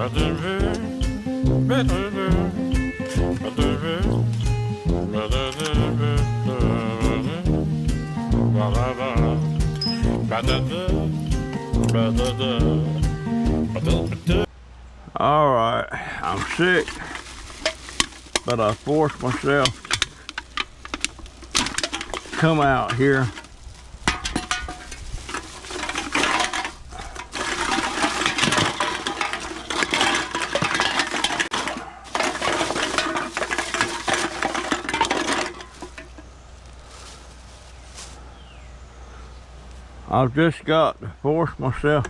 All right, I'm sick, but I forced myself to come out here. I've just got to force myself,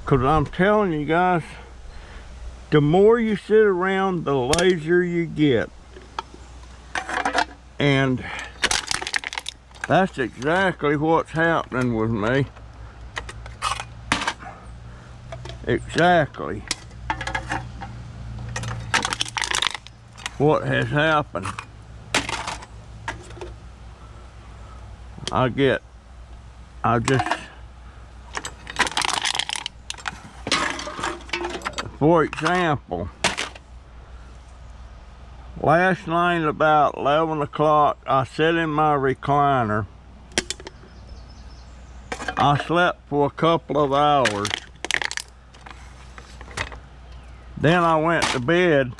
because I'm telling you guys, the more you sit around, the lazier you get. And that's exactly what's happening with me. Exactly what has happened. I just, for example, last night about 11 o'clock, I sat in my recliner. I slept for a couple of hours. Then I went to bed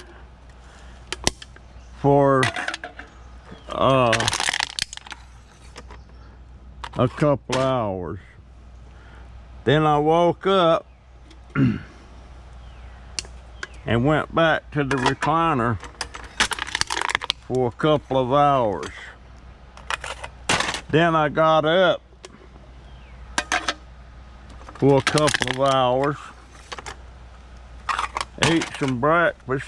for a couple of hours. Then I woke up and went back to the recliner for a couple of hours. Then I got up for a couple of hours, ate some breakfast,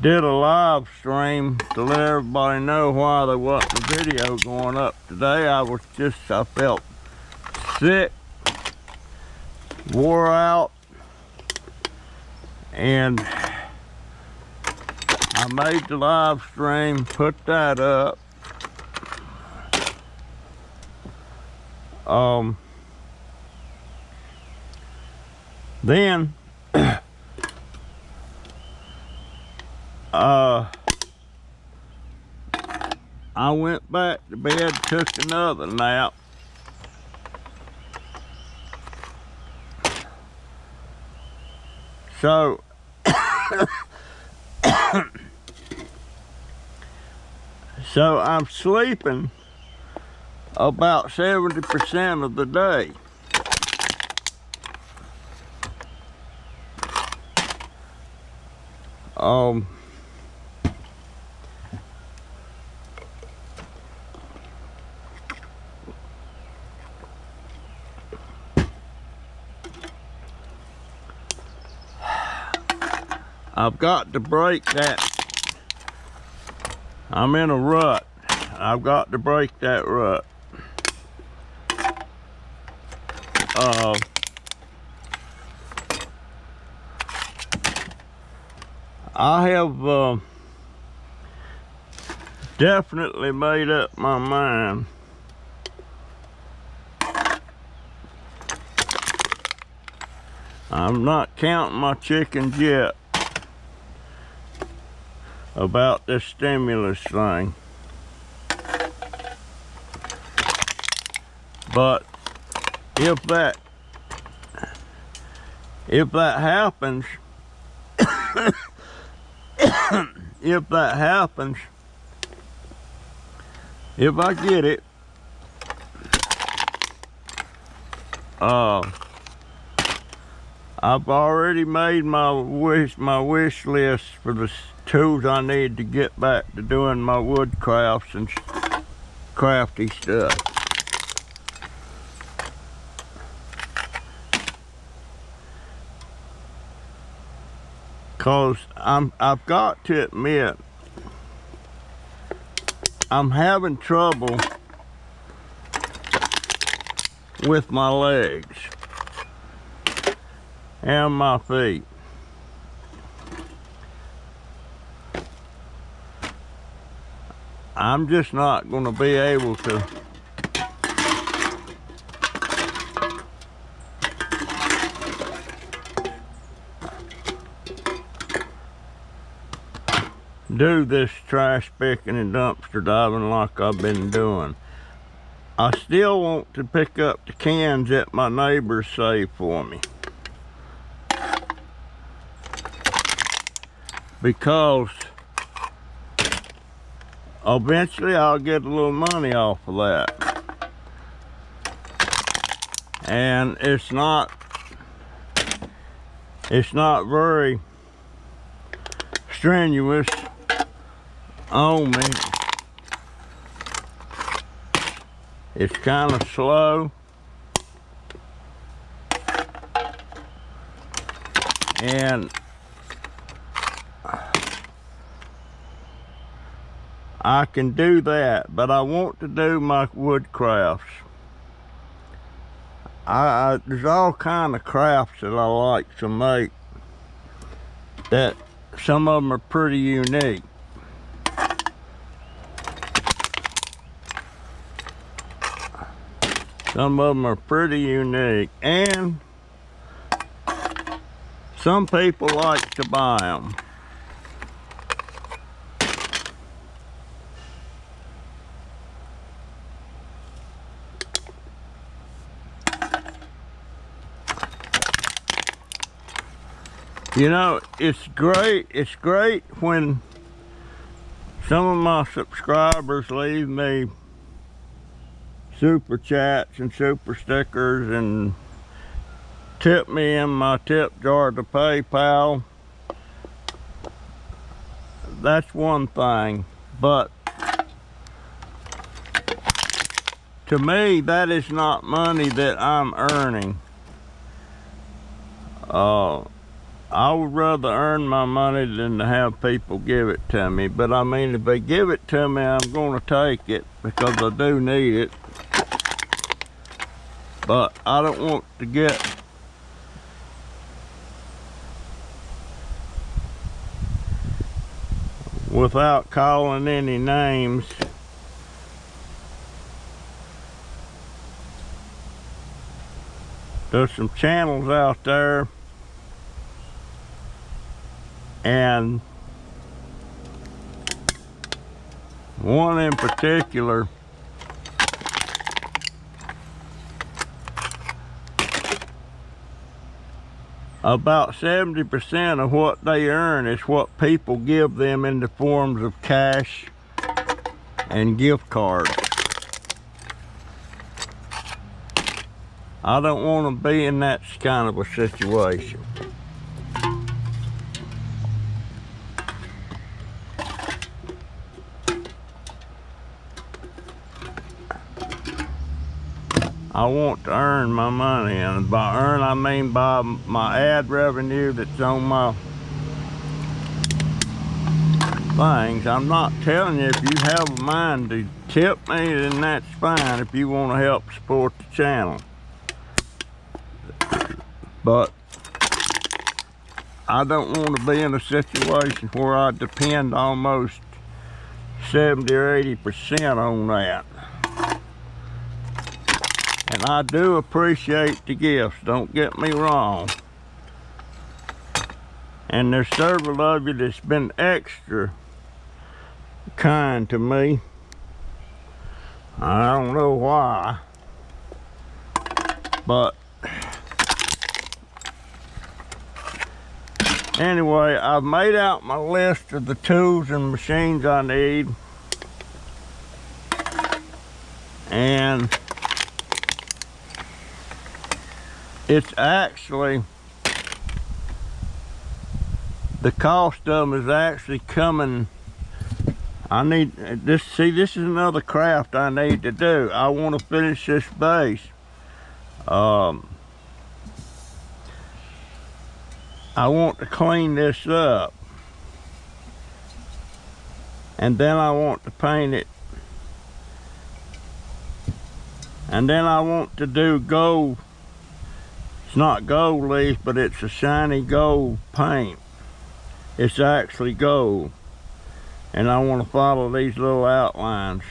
did a live stream to let everybody know why there wasn't a video going up today. I felt sick, wore out, and I made the live stream, put that up. Then I went back to bed, took another nap. So so I'm sleeping about 70% of the day. I've got to break that. I'm in a rut. I've got to break that rut. I have definitely made up my mind. I'm not counting my chickens yet about this stimulus thing. But if that happens, if I get it, I've already made my wish list for the tools I need to get back to doing my wood crafts and crafty stuff. Cause I've got to admit, I'm having trouble with my legs and my feet. I'm just not going to be able to do this trash picking and dumpster diving like I've been doing. I still want to pick up the cans that my neighbors save for me, because eventually I'll get a little money off of that. And it's not very strenuous on me. It's kind of slow, and I can do that, but I want to do my wood crafts. There's all kind of crafts that I like to make, that some of them are pretty unique. Some of them are pretty unique, and some people like to buy them. You know, it's great when some of my subscribers leave me super chats and super stickers and tip me in my tip jar to PayPal. That's one thing, but to me, that is not money that I'm earning. I would rather earn my money than to have people give it to me. But I mean, if they give it to me, I'm going to take it because I do need it. But I don't want to get without calling any names. There's some channels out there, and one in particular about 70% of what they earn is what people give them in the forms of cash and gift cards. I don't want to be in that kind of a situation. I want to earn my money, and by earn I mean by my ad revenue that's on my things. I'm not telling you, if you have a mind to tip me, then that's fine if you want to help support the channel. But I don't want to be in a situation where I depend almost 70 or 80% on that. And I do appreciate the gifts, don't get me wrong. And there's several of you that's been extra kind to me. I don't know why, but anyway, I've made out my list of the tools and machines I need. And it's actually, the cost of them is actually coming. I need this. See, this is another craft I need to do. I want to finish this base. I want to clean this up, and then I want to paint it, and then I want to do gold. It's not gold leaf, but it's a shiny gold paint. It's actually gold. And I want to follow these little outlines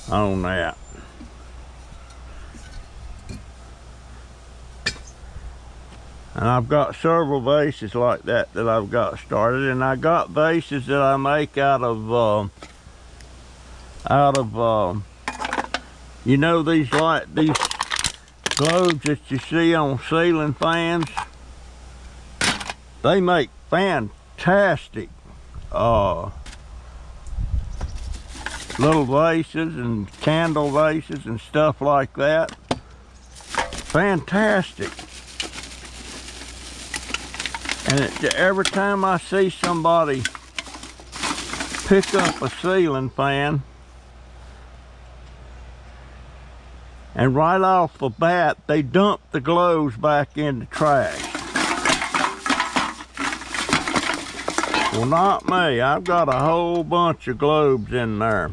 on that. And I've got several vases like that I've got started, and I got vases that I make out of you know, these globes that you see on ceiling fans. They make fantastic little vases and candle vases and stuff like that. Fantastic. And every time I see somebody pick up a ceiling fan, and right off the bat they dump the globes back in the trash. Well, not me. I've got a whole bunch of globes in there.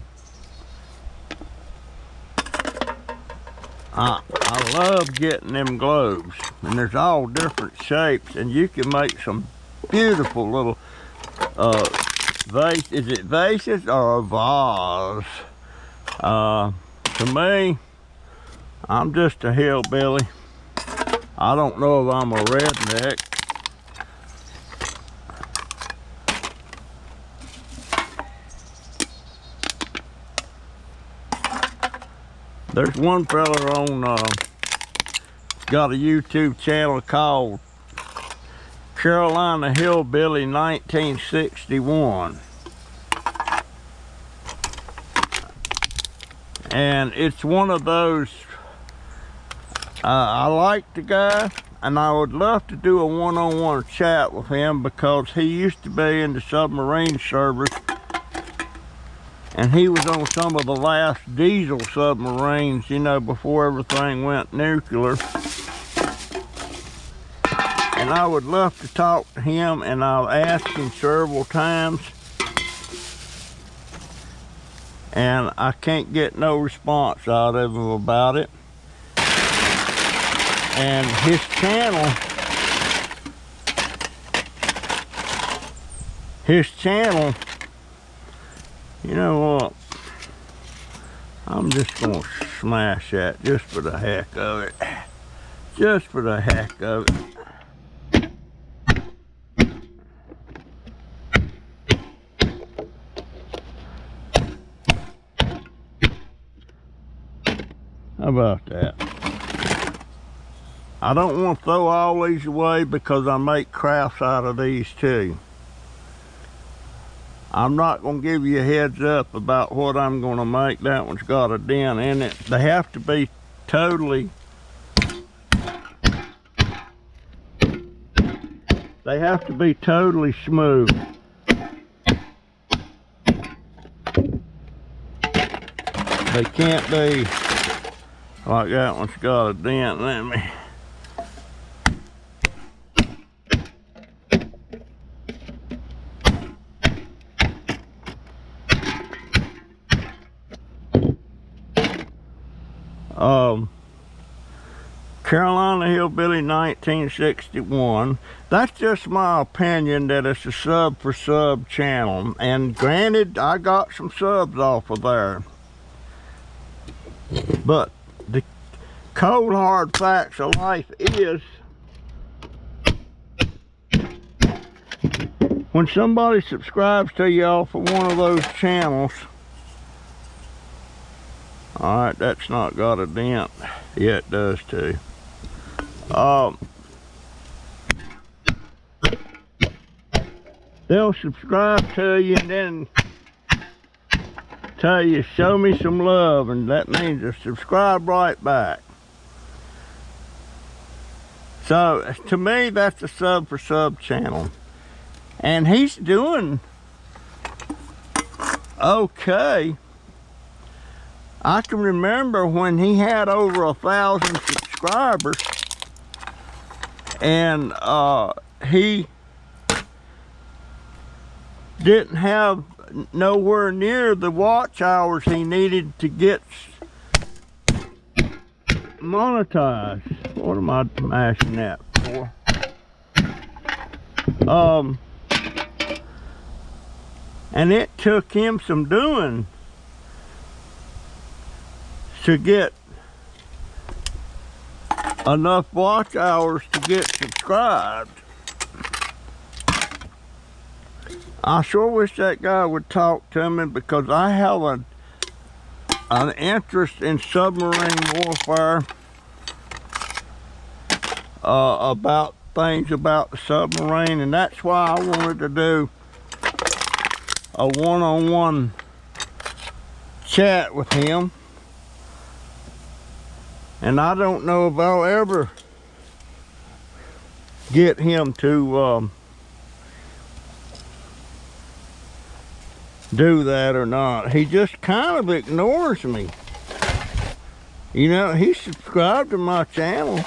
I love getting them globes, and there's all different shapes, and you can make some beautiful little vase. Is it vases or a vase? To me, I'm just a hillbilly. I don't know if I'm a redneck. There's one fella on, got a YouTube channel called Carolina Hillbilly 1961. And it's one of those, I like the guy, and I would love to do a one-on-one chat with him, because he used to be in the submarine service, and he was on some of the last diesel submarines, you know, before everything went nuclear. And I would love to talk to him, and I've asked him several times, and I can't get no response out of him about it. And his channel, you know what? I'm just gonna smash that just for the heck of it. Just for the heck of it. How about that? I don't want to throw all these away, because I make crafts out of these too. I'm not going to give you a heads up about what I'm going to make. That one's got a dent in it. They have to be totally, smooth. They can't be like that one's got a dent. Let me. Carolina Hillbilly 1961. That's just my opinion, that it's a sub for sub channel. And granted, I got some subs off of there. But the cold hard facts of life is, when somebody subscribes to you off of one of those channels, alright, that's not got a dent. Yeah, it does too. They'll subscribe to you and then tell you, show me some love, and that means to subscribe right back. So to me, that's a sub for sub channel, and he's doing okay. I can remember when he had over 1,000 subscribers, and he didn't have nowhere near the watch hours he needed to get monetized. What am I mashing that for? And it took him some doing to get enough watch hours to get subscribed. I sure wish that guy would talk to me, because I have an interest in submarine warfare, about things about the submarine, and that's why I wanted to do a one-on-one chat with him. And I don't know if I'll ever get him to do that or not. He just kind of ignores me. You know, he subscribed to my channel,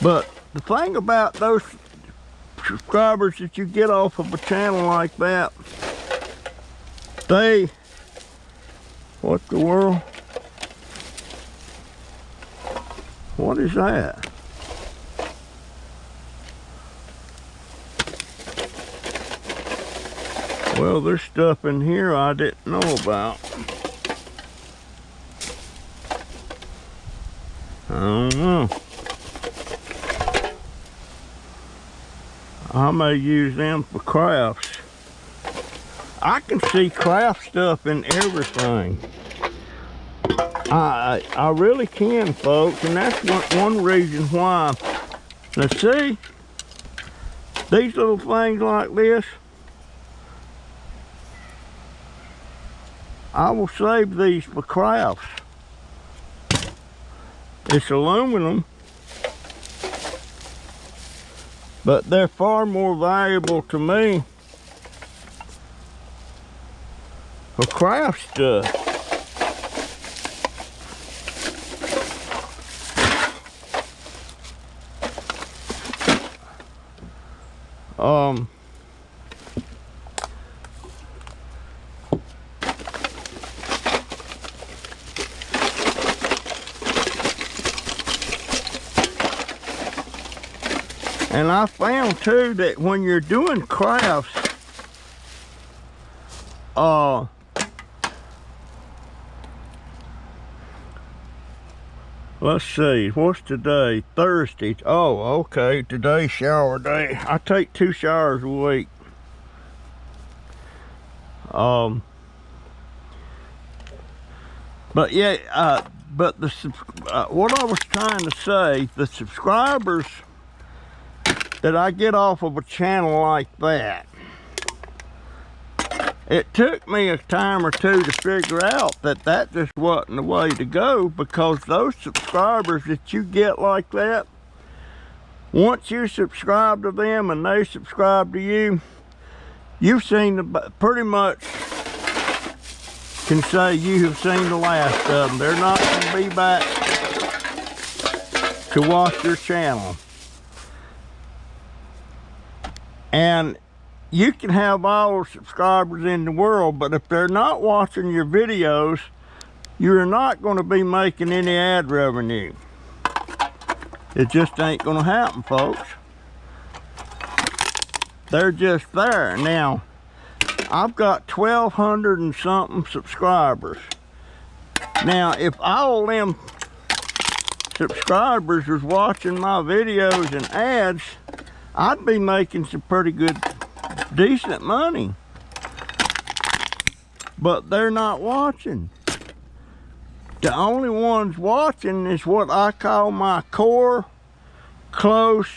but the thing about those subscribers that you get off of a channel like that, they, what the world? What is that? Well, there's stuff in here I didn't know about. I don't know. I may use them for crafts. I can see craft stuff in everything. I really can, folks, and that's one reason why. Now see, these little things like this, I will save these for crafts. It's aluminum, but they're far more valuable to me for craft stuff. And I found too that when you're doing crafts, let's see, what's today? Thursday. Oh, okay, today's shower day. I take 2 showers a week. But yeah, but the what I was trying to say, the subscribers that I get off of a channel like that, it took me a time or two to figure out that that just wasn't the way to go, because those subscribers that you get like that, once you subscribe to them and they subscribe to you, you've seen pretty much can say you have seen the last of them. They're not going to be back to watch your channel. And you can have all the subscribers in the world, but if they're not watching your videos, you're not going to be making any ad revenue. It just ain't going to happen, folks. They're just there. Now, I've got 1,200 and something subscribers. Now, if all them subscribers was watching my videos and ads, I'd be making some pretty good, decent money. But they're not watching. The only ones watching is what I call my core, close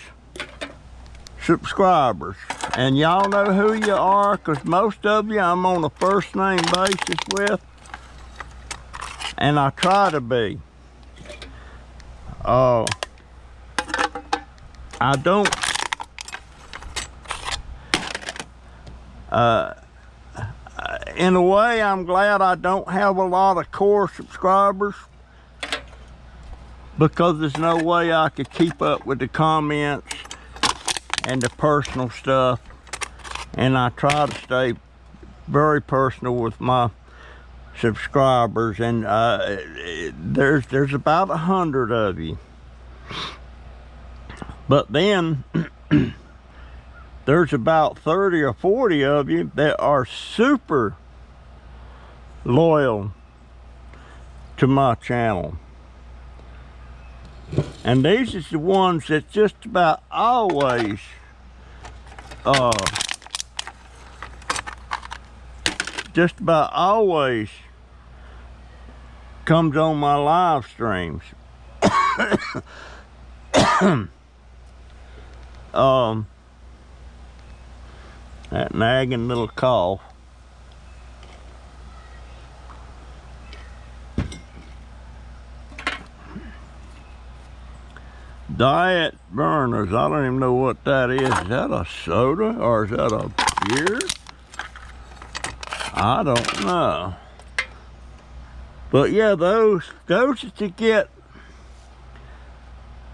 subscribers. And y'all know who you are, because most of you I'm on a first name basis with. And I try to be. I don't in a way, I'm glad I don't have a lot of core subscribers, because there's no way I could keep up with the comments and the personal stuff. And I try to stay very personal with my subscribers, and there's about 100 of you. But then there's about 30 or 40 of you that are super loyal to my channel. And these is the ones that just about always comes on my live streams. That nagging little cough. Diet Burners. I don't even know what that is. Is that a soda or is that a beer? I don't know. But yeah, those that you get.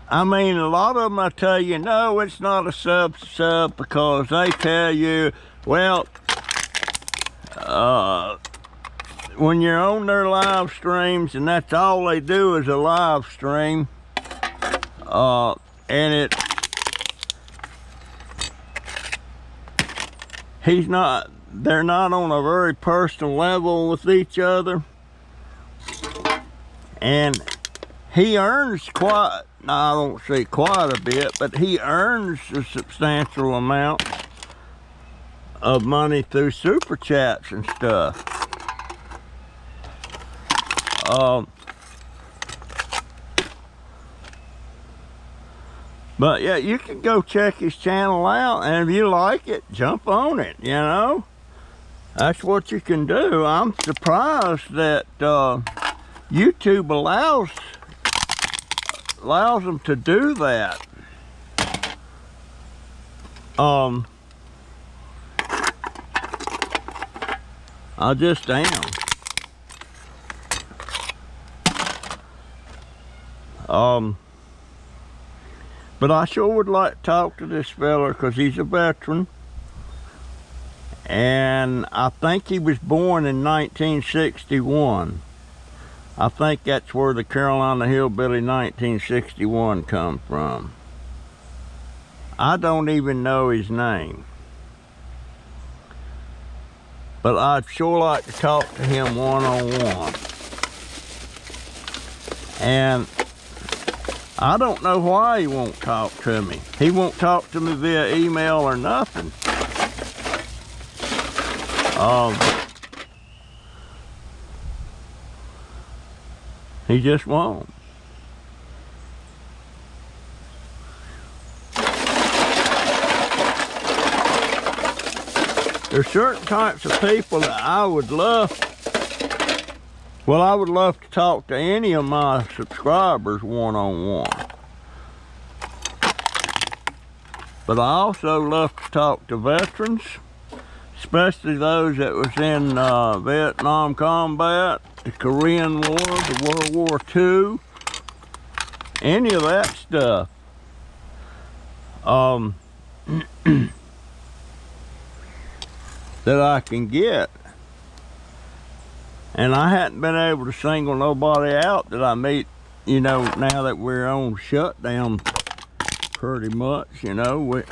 I mean, a lot of them I tell you, no, it's not a sub because they tell you, well, when you're on their live streams and that's all they do is a live stream, and they're not on a very personal level with each other, and he earns quite, I don't say quite a bit, but he earns a substantial amount of money through super chats and stuff. But yeah, you can go check his channel out, and if you like it, jump on it, you know? That's what you can do. I'm surprised that YouTube allows them to do that. I just am. But I sure would like to talk to this fella because he's a veteran. And I think he was born in 1961. I think that's where the Carolina Hillbilly 1961 come from. I don't even know his name. But I'd sure like to talk to him one-on-one. And I don't know why he won't talk to me. He won't talk to me via email or nothing. He just won't. There's certain types of people that I would love to talk to any of my subscribers one-on-one. But I also love to talk to veterans, especially those that was in Vietnam combat, the Korean War, the World War II, any of that stuff. That I can get. And I hadn't been able to single nobody out that I meet, you know, now that we're on shutdown pretty much, you know.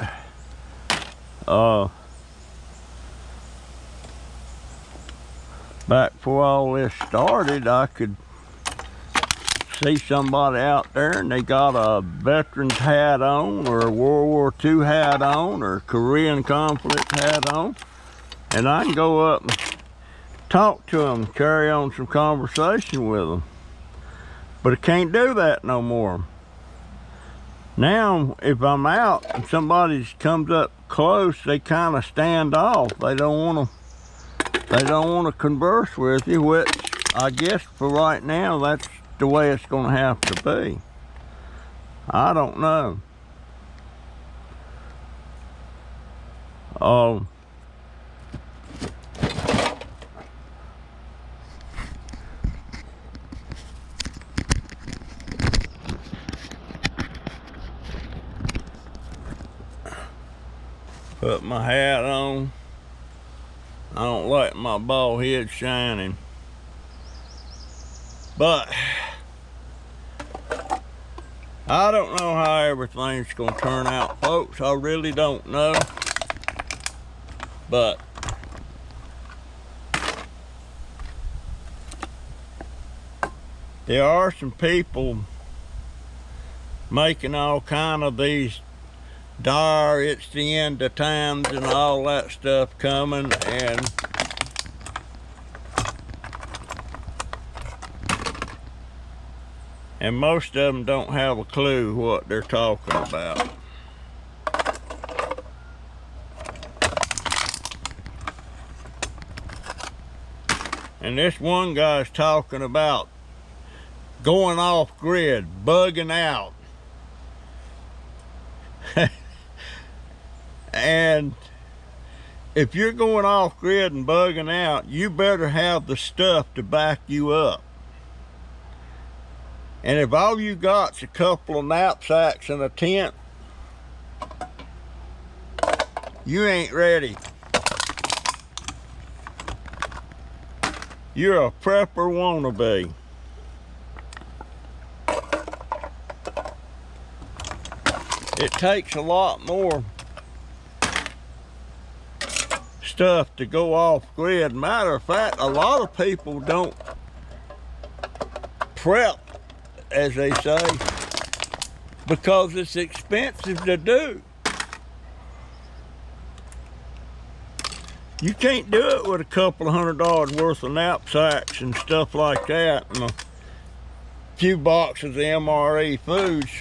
Back before all this started, I could see somebody out there and they got a veteran's hat on, or a World War II hat on, or a Korean conflict hat on. And I can go up and talk to them, carry on some conversation with them. But I can't do that no more. Now, if I'm out and somebody comes up close, they kind of stand off. They don't want to converse with you, which I guess for right now, that's the way it's going to have to be. I don't know. Put my hat on. I don't like my bald head shining. But I don't know how everything's gonna turn out, folks. I really don't know. But there are some people making all kind of these dire, it's the end of times and all that stuff coming, and most of them don't have a clue what they're talking about. And this one guy's talking about going off grid, bugging out. And if you're going off grid and bugging out, you better have the stuff to back you up. And if all you got's a couple of knapsacks and a tent, you ain't ready. You're a prepper wannabe. It takes a lot more stuff to go off grid. Matter of fact, a lot of people don't prep, as they say, because it's expensive to do. You can't do it with a couple of $100 worth of knapsacks and stuff like that and a few boxes of MRE foods.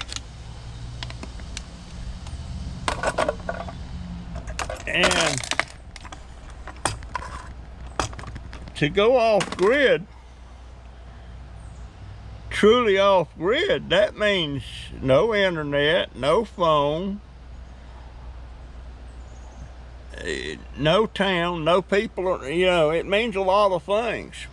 And to go off grid, truly off grid, that means no internet, no phone, no town, no people, you know, it means a lot of things.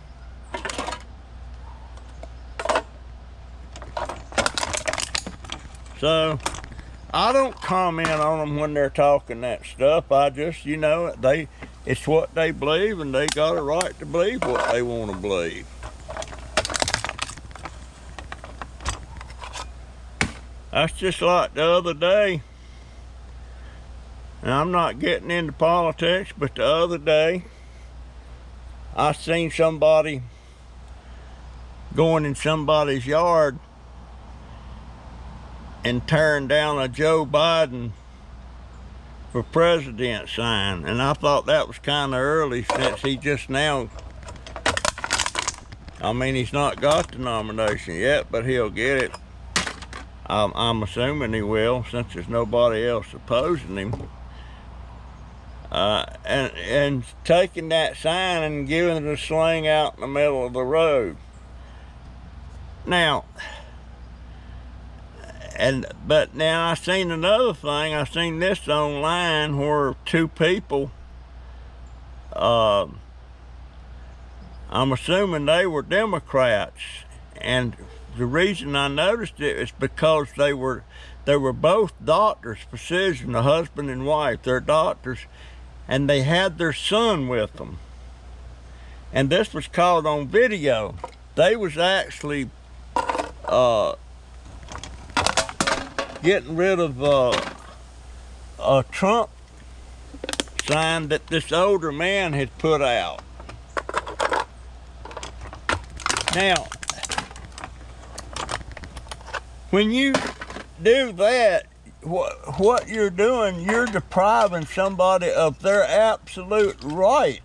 So I don't comment on them when they're talking that stuff. I just, you know, it's what they believe, and they got a right to believe what they want to believe. That's just like the other day, and I'm not getting into politics, but the other day I seen somebody going in somebody's yard and tearing down a Joe Biden for president sign, and I thought that was kind of early, since he just now, I mean, he's not got the nomination yet, but he'll get it. I'm assuming he will, since there's nobody else opposing him. And taking that sign and giving it a sling out in the middle of the road. Now, but now I seen another thing. I seen this online where two people, I'm assuming they were Democrats, and the reason I noticed it is because they were both doctors, precision, the husband and wife, they're doctors, and they had their son with them. And this was caught on video. They was actually getting rid of a Trump sign that this older man had put out. Now, when you do that, what you're doing, you're depriving somebody of their absolute right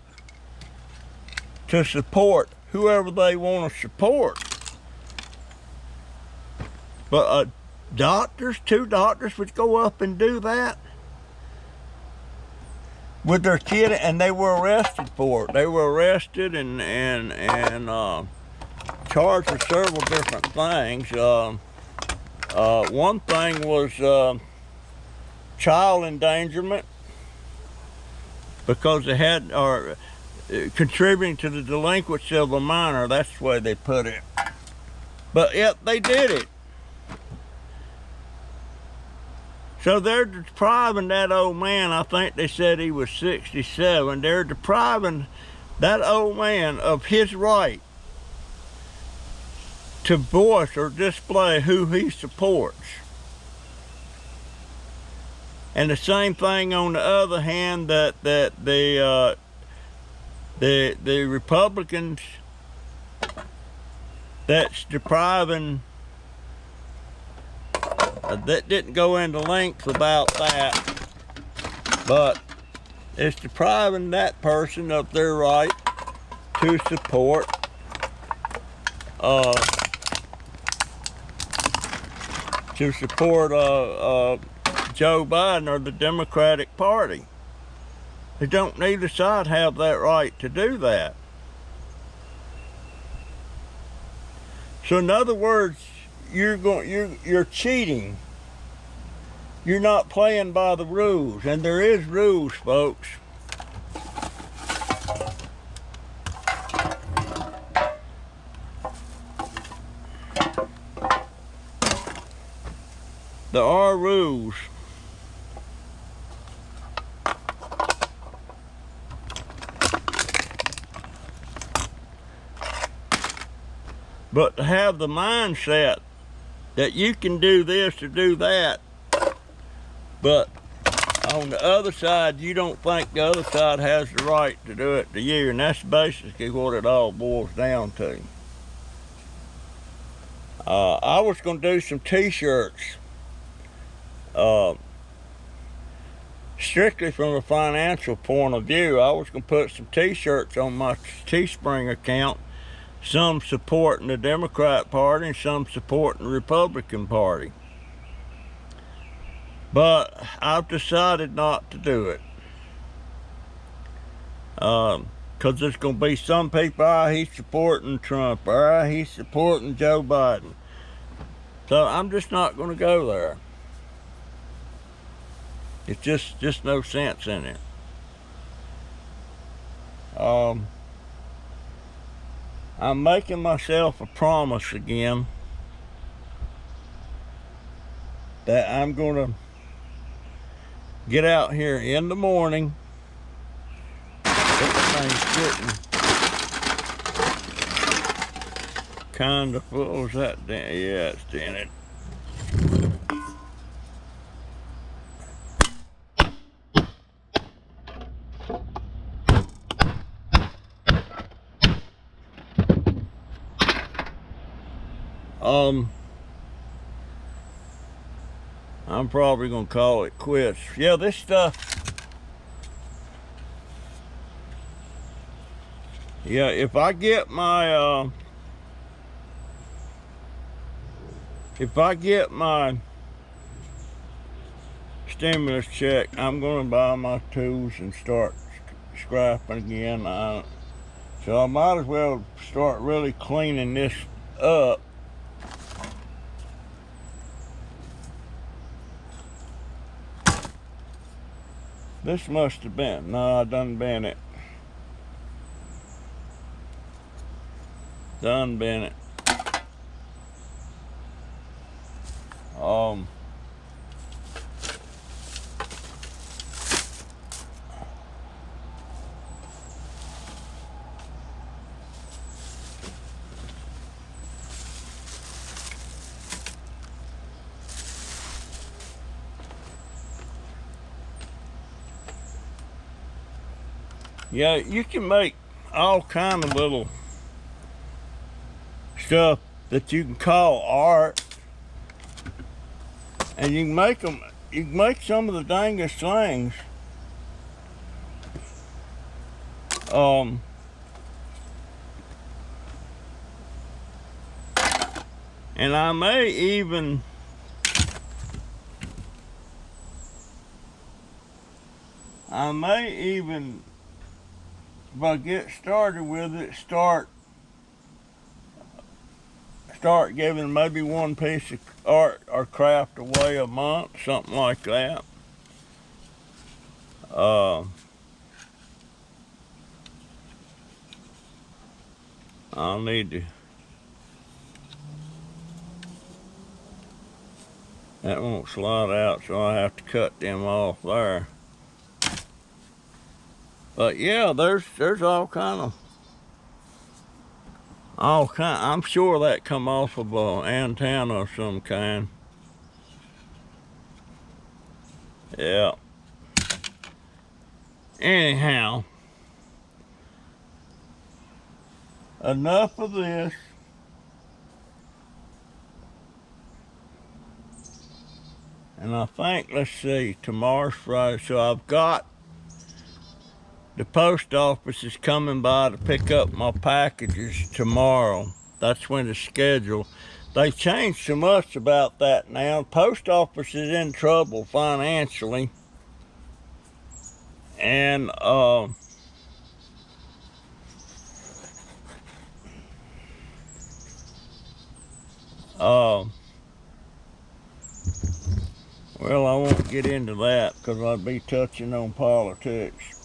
to support whoever they want to support. But two doctors would go up and do that with their kid, and they were arrested for it. They were arrested and charged with several different things. One thing was child endangerment, because they had, or contributing to the delinquency of a minor. That's the way they put it. But yet they did it. So they're depriving that old man, I think they said he was 67, they're depriving that old man of his right to voice or display who he supports. And the same thing on the other hand, that the Republicans that's depriving that didn't go into length about that, but it's depriving that person of their right to support Joe Biden or the Democratic Party. They don't neither side have that right to do that. So in other words, you're cheating. You're not playing by the rules, and there is rules, folks. There are rules. But to have the mindset that you can do this or do that, but on the other side, you don't think the other side has the right to do it to you, and that's basically what it all boils down to. I was going to do some t-shirts, strictly from a financial point of view. I was going to put some t-shirts on my Teespring account, some supporting the Democrat Party and some supporting the Republican Party. But I've decided not to do it. Because there's going to be some people, he's supporting Trump, or he's supporting Joe Biden. So I'm just not going to go there. It's just no sense in it. I'm making myself a promise again that I'm going to get out here in the morning. Everything's getting kind of full. Is that dented? Yeah, it's dented. I'm probably gonna call it quits. Yeah, this stuff. Yeah, if I get my stimulus check, I'm gonna buy my tools and start scrapping again. So I might as well start really cleaning this up. This must have been, no, I done been it. Done been it. Yeah, you can make all kind of little stuff that you can call art, and you can make them. You can make some of the dangest things. And I may even if I get started with it, start giving maybe one piece of art or craft away a month, something like that. I'll need to. That won't slide out, so I have to cut them off there. But yeah, there's all kind of. I'm sure that come off of an antenna of some kind. Yeah. Anyhow, enough of this. And I think, let's see, tomorrow's Friday, so I've got the post office is coming by to pick up my packages tomorrow. That's when it's scheduled. They changed so much about that now. The post office is in trouble financially. And well, I won't get into that because I'd be touching on politics.